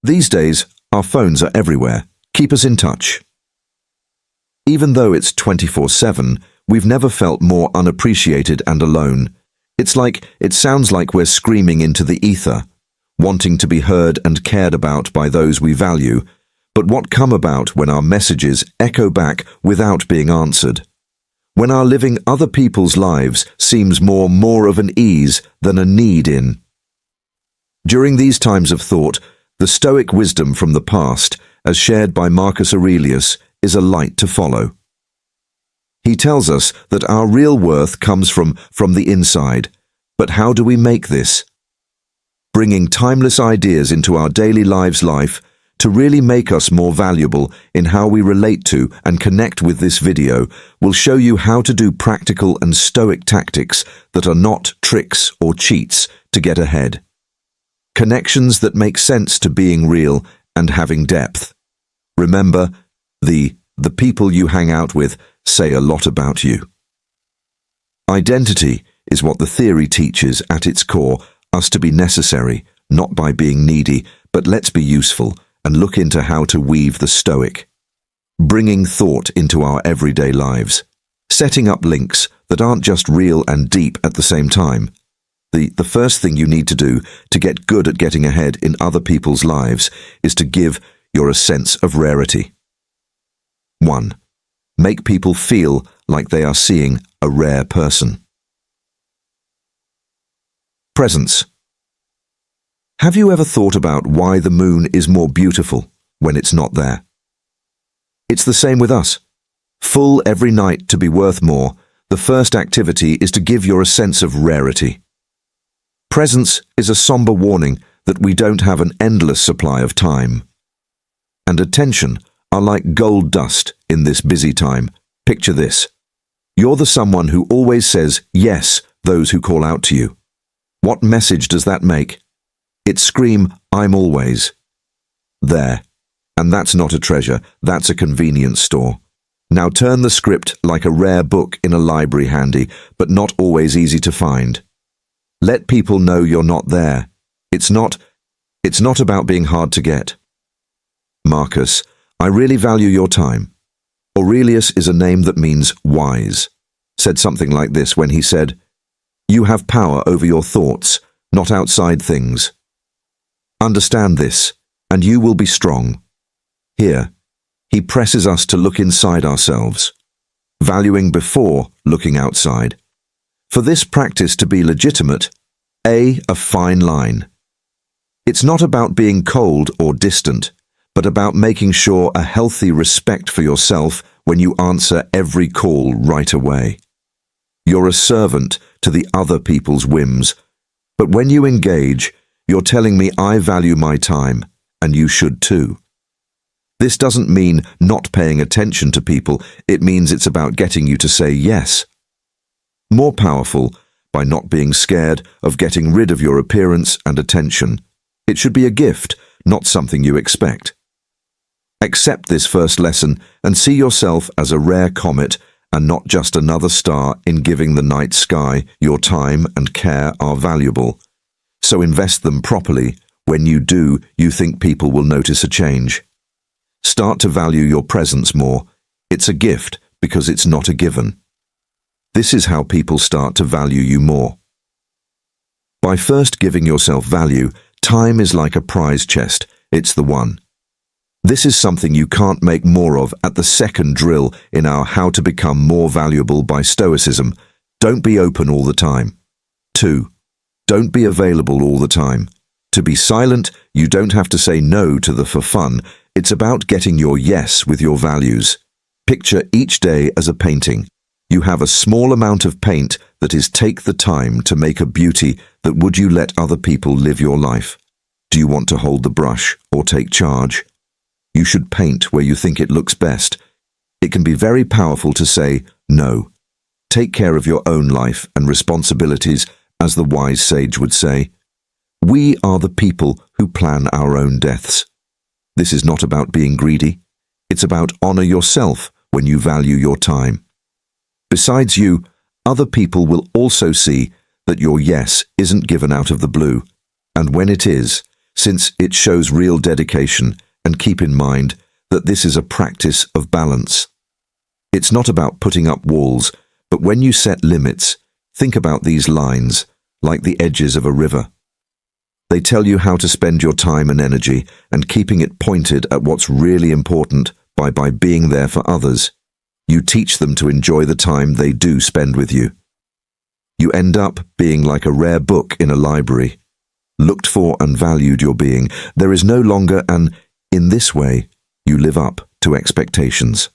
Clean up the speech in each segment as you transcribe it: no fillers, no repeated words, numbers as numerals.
These days, our phones are everywhere. Keep us in touch. Even though it's 24/7, we've never felt more unappreciated and alone. It sounds like we're screaming into the ether, wanting to be heard and cared about by those we value. But what come about when our messages echo back without being answered? When our living other people's lives seems more of an ease than a need in? During these times of thought, the Stoic wisdom from the past, as shared by Marcus Aurelius, is a light to follow. He tells us that our real worth comes from the inside. But how do we make this? Bringing timeless ideas into our daily life to really make us more valuable in how we relate to and connect with this video will show you how to do practical and Stoic tactics that are not tricks or cheats to get ahead. Connections that make sense to being real and having depth. Remember, the people you hang out with say a lot about you. Identity is what the theory teaches at its core us to be necessary, not by being needy, but let's be useful and look into how to weave the Stoic. Bringing thought into our everyday lives. Setting up links that aren't just real and deep at the same time. The first thing you need to do to get good at getting ahead in other people's lives is to give your a sense of rarity. 1. Make people feel like they are seeing a rare person. Presence. Have you ever thought about why the moon is more beautiful when it's not there? It's the same with us. Full every night to be worth more, the first activity is to give your a sense of rarity. Presence is a somber warning that we don't have an endless supply of time. And attention are like gold dust in this busy time. Picture this. You're the someone who always says yes, those who call out to you. What message does that make? It screams, I'm always there. And that's not a treasure, that's a convenience store. Now turn the script like a rare book in a library handy, but not always easy to find. Let people know you're not there. It's not about being hard to get. Marcus, I really value your time. Aurelius is a name that means wise. Said something like this when he said, you have power over your thoughts, not outside things. Understand this, and you will be strong. Here, he presses us to look inside ourselves, valuing before looking outside. For this practice to be legitimate, a fine line. It's not about being cold or distant, but about making sure a healthy respect for yourself when you answer every call right away. You're a servant to the other people's whims, but when you engage, you're telling me I value my time, and you should too. This doesn't mean not paying attention to people, it means it's about getting you to say yes. More powerful, by not being scared of getting rid of your appearance and attention. It should be a gift, not something you expect. Accept this first lesson and see yourself as a rare comet and not just another star in giving the night sky. Your time and care are valuable. So invest them properly. When you do, you think people will notice a change. Start to value your presence more. It's a gift because it's not a given. This is how people start to value you more. By first giving yourself value, time is like a prize chest. It's the one. This is something you can't make more of at the second drill in our How to Become More Valuable by Stoicism. Don't be open all the time. 2. Don't be available all the time. To be silent, you don't have to say no to the for fun. It's about getting your yes with your values. Picture each day as a painting. You have a small amount of paint that is take the time to make a beauty that would you let other people live your life. Do you want to hold the brush or take charge? You should paint where you think it looks best. It can be very powerful to say no. Take care of your own life and responsibilities, as the wise sage would say. We are the people who plan our own deaths. This is not about being greedy. It's about honor yourself when you value your time. Besides you, other people will also see that your yes isn't given out of the blue, and when it is, since it shows real dedication, and keep in mind that this is a practice of balance. It's not about putting up walls, but when you set limits, think about these lines, like the edges of a river. They tell you how to spend your time and energy, and keeping it pointed at what's really important by being there for others. You teach them to enjoy the time they do spend with you. You end up being like a rare book in a library. Looked for and valued your being. There is no longer an, in this way, you live up to expectations.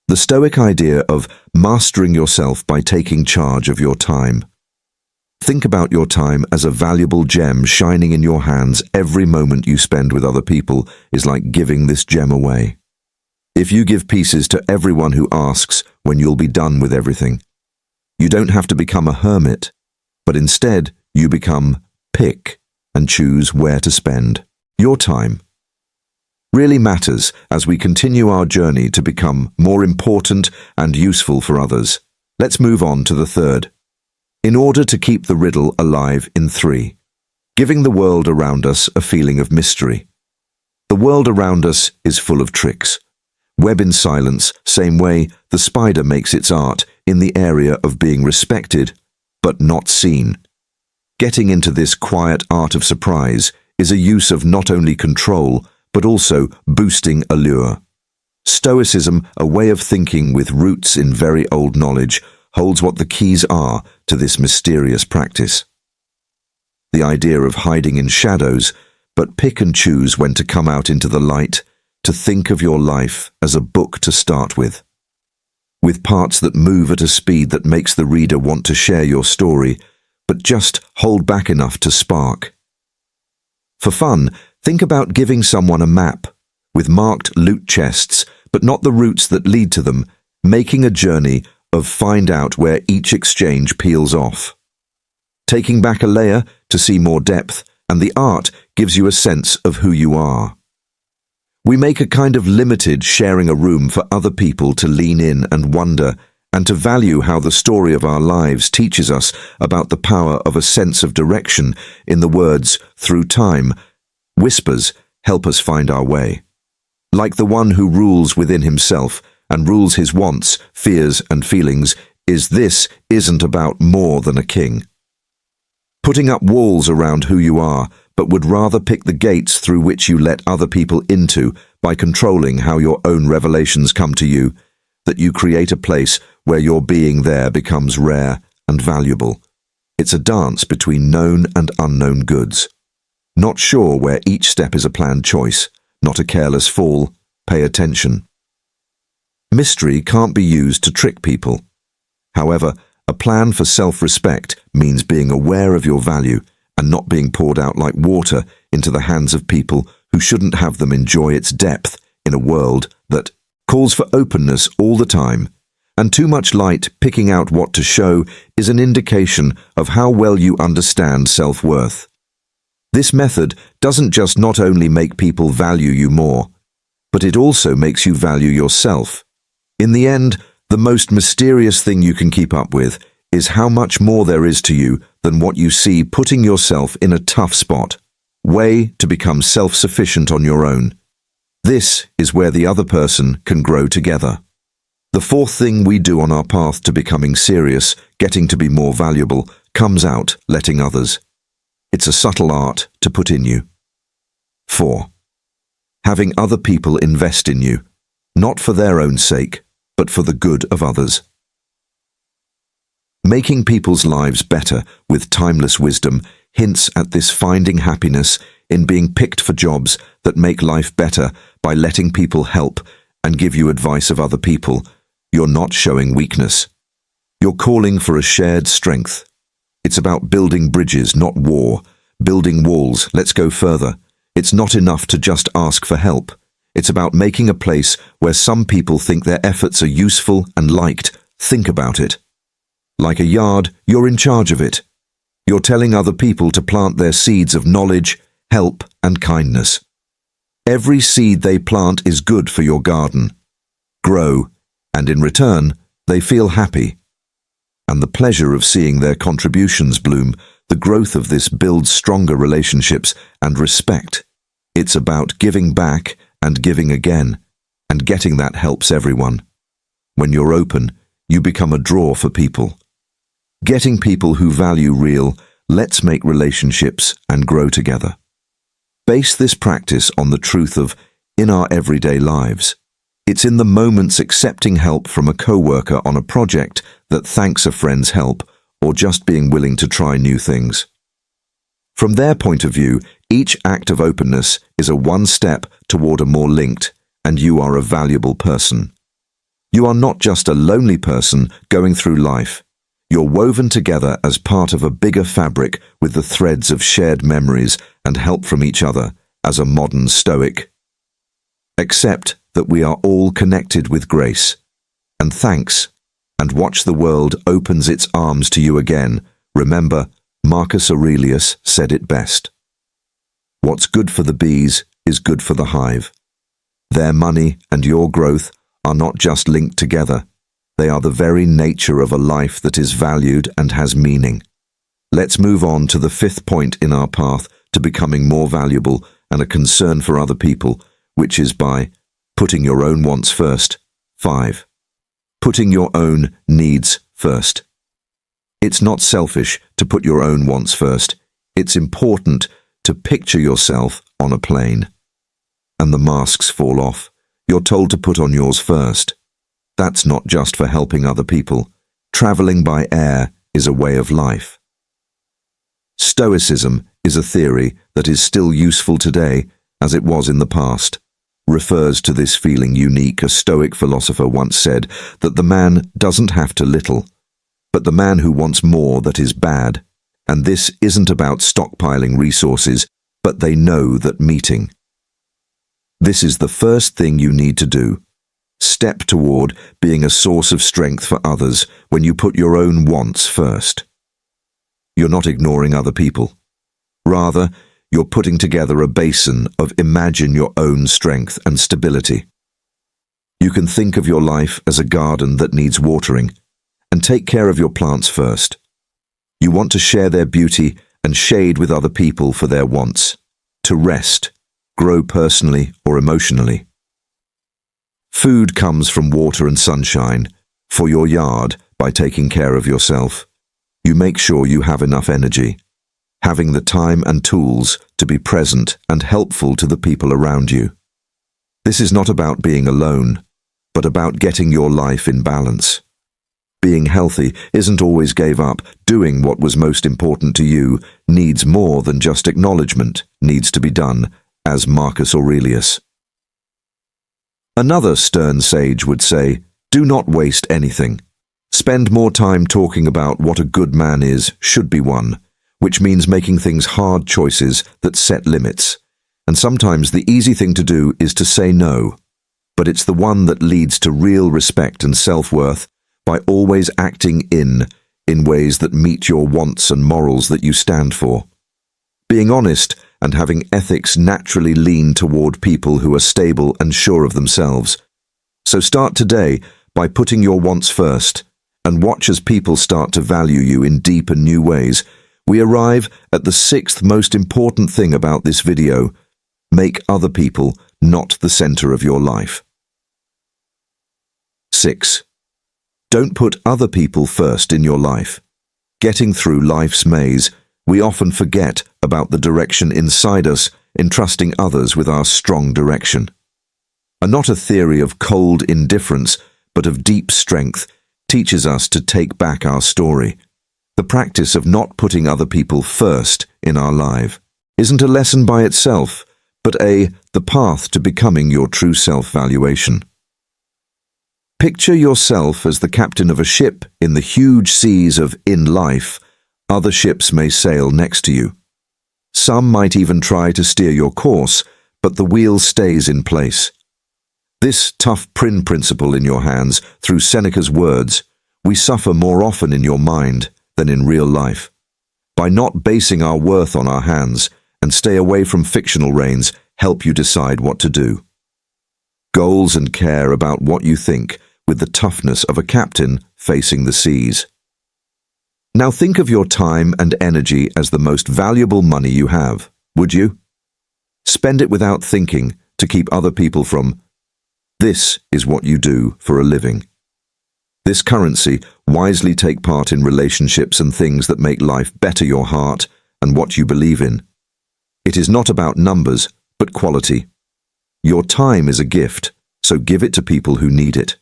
The Stoic idea of mastering yourself by taking charge of your time. Think about your time as a valuable gem shining in your hands. Every moment you spend with other people is like giving this gem away. If you give pieces to everyone who asks when you'll be done with everything, you don't have to become a hermit, but instead you become pick and choose where to spend your time. Really matters as we continue our journey to become more important and useful for others. Let's move on to the third. In order to keep the riddle alive in 3, giving the world around us a feeling of mystery. The world around us is full of tricks. Web in silence, same way the spider makes its art in the area of being respected, but not seen. Getting into this quiet art of surprise is a use of not only control, but also boosting allure. Stoicism, a way of thinking with roots in very old knowledge, holds what the keys are to this mysterious practice. The idea of hiding in shadows, but pick and choose when to come out into the light, to think of your life as a book to start with parts that move at a speed that makes the reader want to share your story, but just hold back enough to spark. For fun, think about giving someone a map, with marked loot chests, but not the routes that lead to them, making a journey of find out where each exchange peels off. Taking back a layer to see more depth, and the art gives you a sense of who you are. We make a kind of limited sharing a room for other people to lean in and wonder, and to value how the story of our lives teaches us about the power of a sense of direction in the words, through time. Whispers help us find our way. Like the one who rules within himself and rules his wants, fears and feelings, this isn't about more than a king. Putting up walls around who you are, but would rather pick the gates through which you let other people into by controlling how your own revelations come to you, that you create a place where your being there becomes rare and valuable. It's a dance between known and unknown goods. Not sure where each step is a planned choice, not a careless fall. Pay attention. Mystery can't be used to trick people. However, a plan for self-respect means being aware of your value and not being poured out like water into the hands of people who shouldn't have them enjoy its depth in a world that calls for openness all the time, and too much light picking out what to show is an indication of how well you understand self-worth. This method doesn't just not only make people value you more, but it also makes you value yourself. In the end, the most mysterious thing you can keep up with is how much more there is to you than what you see, putting yourself in a tough spot. Way to become self-sufficient on your own. This is where the other person can grow together. The fourth thing we do on our path to becoming serious, getting to be more valuable, comes out letting others. It's a subtle art to put in you. 4. Having other people invest in you, not for their own sake, but for the good of others. Making people's lives better with timeless wisdom hints at this finding happiness in being picked for jobs that make life better by letting people help and give you advice of other people. You're not showing weakness. You're calling for a shared strength. It's about building bridges, not war. Building walls. Let's go further. It's not enough to just ask for help. It's about making a place where some people think their efforts are useful and liked. Think about it. Like a yard, you're in charge of it. You're telling other people to plant their seeds of knowledge, help, and kindness. Every seed they plant is good for your garden. Grow, and in return, they feel happy. And the pleasure of seeing their contributions bloom The growth of this builds stronger relationships and respect. It's about giving back and giving again, and getting that helps everyone. When you're open, you become a draw for people. Getting people who value real, let's make relationships and grow together. Base this practice on the truth of in our everyday lives. It's in the moments accepting help from a coworker on a project that thanks a friend's help, or just being willing to try new things. From their point of view, each act of openness is a one step toward a more linked, and you are a valuable person. You are not just a lonely person going through life. You're woven together as part of a bigger fabric with the threads of shared memories and help from each other as a modern Stoic. Accept that we are all connected with grace, and thanks, and watch the world opens its arms to you again. Remember, Marcus Aurelius said it best. What's good for the bees is good for the hive. Their money and your growth are not just linked together. They are the very nature of a life that is valued and has meaning. Let's move on to the fifth point in our path to becoming more valuable and a concern for other people, which is by putting your own wants first. 5. Putting your own needs first. It's not selfish to put your own wants first. It's important to picture yourself on a plane. And the masks fall off. You're told to put on yours first. That's not just for helping other people. Traveling by air is a way of life. Stoicism is a theory that is still useful today as it was in the past. Refers to this feeling unique. A Stoic philosopher once said that the man doesn't have to little, but the man who wants more that is bad. And this isn't about stockpiling resources, but they know that meeting. This is the first thing you need to do. Step toward being a source of strength for others when you put your own wants first. You're not ignoring other people. Rather, you're putting together a basin of imagine your own strength and stability. You can think of your life as a garden that needs watering, and take care of your plants first. You want to share their beauty and shade with other people for their wants, to rest, grow personally or emotionally. Food comes from water and sunshine. For your yard, by taking care of yourself, you make sure you have enough energy, having the time and tools to be present and helpful to the people around you. This is not about being alone, but about getting your life in balance. Being healthy isn't always gave up. Doing what was most important to you needs more than just acknowledgement, needs to be done, as Marcus Aurelius. Another stern sage would say, do not waste anything. Spend more time talking about what a good man is, should be one, which means making things hard choices that set limits. And sometimes the easy thing to do is to say no, but it's the one that leads to real respect and self-worth by always acting in ways that meet your wants and morals that you stand for. Being honest and having ethics naturally lean toward people who are stable and sure of themselves. So start today by putting your wants first, and watch as people start to value you in deep and new ways. We arrive at the sixth most important thing about this video. Make other people not the center of your life. 6. Don't put other people first in your life. Getting through life's maze, we often forget about the direction inside us, entrusting others with our strong direction. Not a theory of cold indifference, but of deep strength, teaches us to take back our story. The practice of not putting other people first in our life isn't a lesson by itself, but the path to becoming your true self-valuation. Picture yourself as the captain of a ship in the huge seas of in life. Other ships may sail next to you. Some might even try to steer your course, but the wheel stays in place. This tough principle in your hands, through Seneca's words, we suffer more often in your mind than in real life. By not basing our worth on our hands and stay away from fictional reins, help you decide what to do. Goals and care about what you think with the toughness of a captain facing the seas. Now think of your time and energy as the most valuable money you have, would you? Spend it without thinking to keep other people from. This is what you do for a living. This currency, wisely take part in relationships and things that make life better, your heart and what you believe in. It is not about numbers, but quality. Your time is a gift, so give it to people who need it.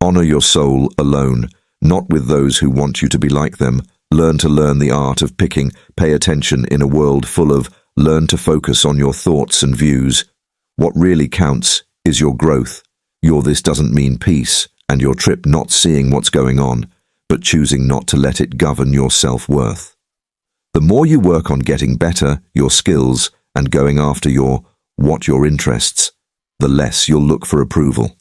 Honor your soul alone, not with those who want you to be like them. Learn the art of picking, pay attention in a world full of, learn to focus on your thoughts and views. What really counts is your growth. Your this doesn't mean peace, and your trip not seeing what's going on, but choosing not to let it govern your self-worth. The more you work on getting better, your skills, and going after your interests, the less you'll look for approval.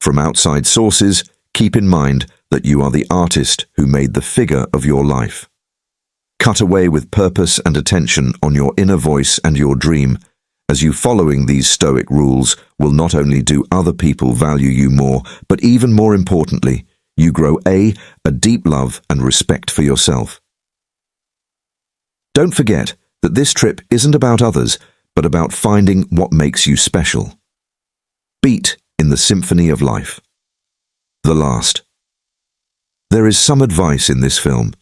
From outside sources, keep in mind that you are the artist who made the figure of your life. Cut away with purpose and attention on your inner voice and your dream, as you following these Stoic rules will not only do other people value you more, but even more importantly, you grow a deep love and respect for yourself. Don't forget that this trip isn't about others, but about finding what makes you special. Beat in the symphony of life. The last. There is some advice in this film.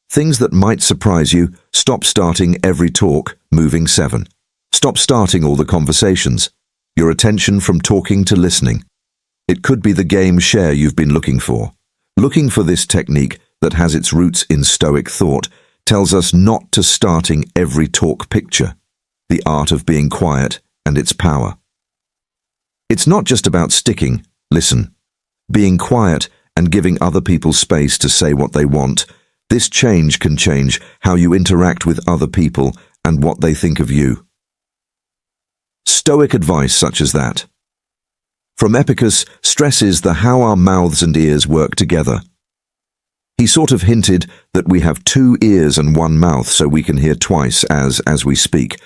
Things that might surprise you. Stop starting every talk, moving 7. Stop starting all the conversations. Your attention from talking to listening. It could be the game share you've been looking for. Looking for this technique that has its roots in Stoic thought tells us not to starting every talk picture. The art of being quiet and its power. It's not just about sticking, listen. Being quiet and giving other people space to say what they want. This change can change how you interact with other people and what they think of you. Stoic advice such as that. From Epicus stresses the how our mouths and ears work together. He sort of hinted that we have 2 ears and 1 mouth so we can hear twice as we speak.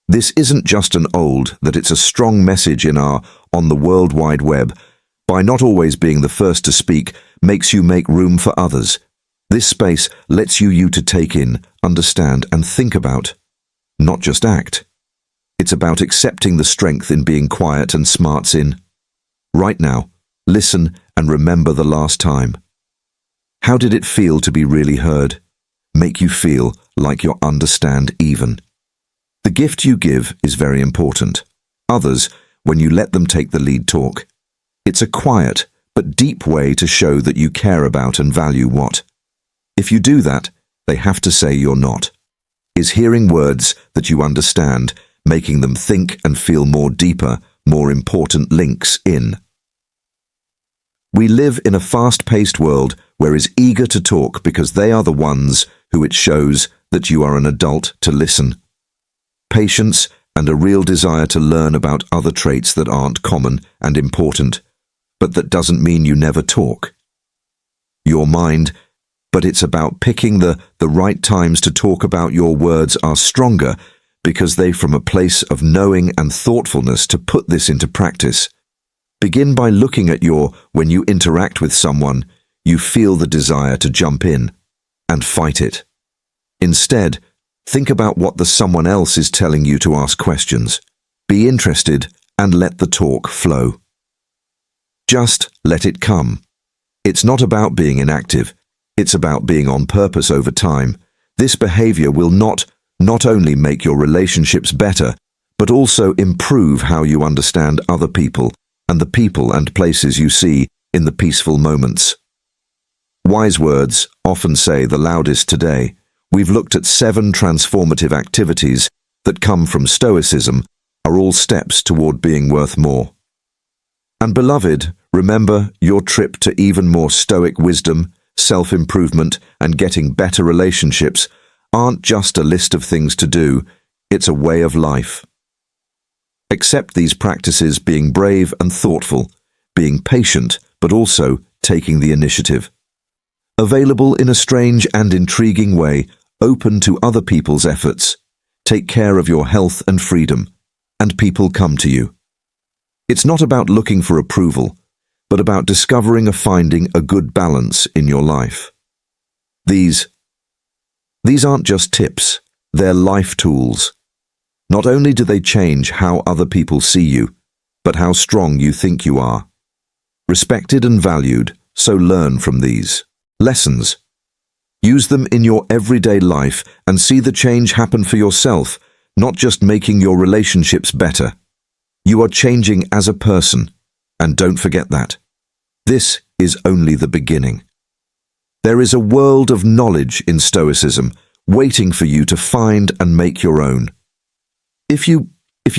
This isn't just an old, that it's a strong message on the World Wide Web. By not always being the first to speak makes you make room for others. This space lets you to take in, understand and think about, not just act. It's about accepting the strength in being quiet and smarts in. Right now, listen and remember the last time. How did it feel to be really heard? Make you feel like you understand even. The gift you give is very important. Others, when you let them take the lead, talk. It's a quiet but deep way to show that you care about and value what. If you do that, they have to say you're not. Is hearing words that you understand, making them think and feel more deeper, more important links in. We live in a fast-paced world where is eager to talk because they are the ones who it shows that you are an adult to listen. Patience and a real desire to learn about other traits that aren't common and important, but that doesn't mean you never talk. Your mind, but it's about picking the right times to talk about your words are stronger because they from a place of knowing and thoughtfulness to put this into practice. Begin by looking at when you interact with someone, you feel the desire to jump in and fight it. Instead, think about what the someone else is telling you to ask questions. Be interested and let the talk flow. Just let it come. It's not about being inactive. It's about being on purpose over time. This behavior will not only make your relationships better, but also improve how you understand other people and the people and places you see in the peaceful moments. Wise words often say the loudest today. We've looked at 7 transformative activities that come from Stoicism, are all steps toward being worth more. And beloved, remember your trip to even more Stoic wisdom, self-improvement, and getting better relationships aren't just a list of things to do, it's a way of life. Accept these practices being brave and thoughtful, being patient, but also taking the initiative. Available in a strange and intriguing way, open to other people's efforts. Take care of your health and freedom, and people come to you. It's not about looking for approval, but about discovering finding a good balance in your life. These These aren't just tips, they're life tools. Not only do they change how other people see you, but how strong you think you are. Respected and valued, so learn from these lessons. Use them in your everyday life and see the change happen for yourself, not just making your relationships better. You are changing as a person, and don't forget that. This is only the beginning. There is a world of knowledge in Stoicism waiting for you to find and make your own. If you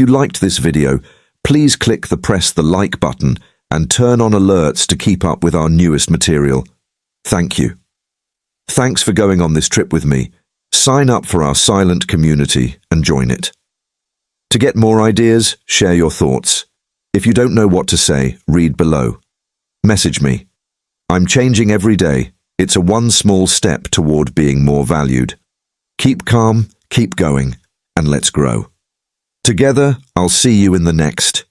liked this video, please click the press the like button and turn on alerts to keep up with our newest material. Thank you. Thanks for going on this trip with me. Sign up for our silent community and join it. To get more ideas, share your thoughts. If you don't know what to say, read below. Message me. I'm changing every day. It's a one small step toward being more valued. Keep calm, keep going, and let's grow. Together, I'll see you in the next.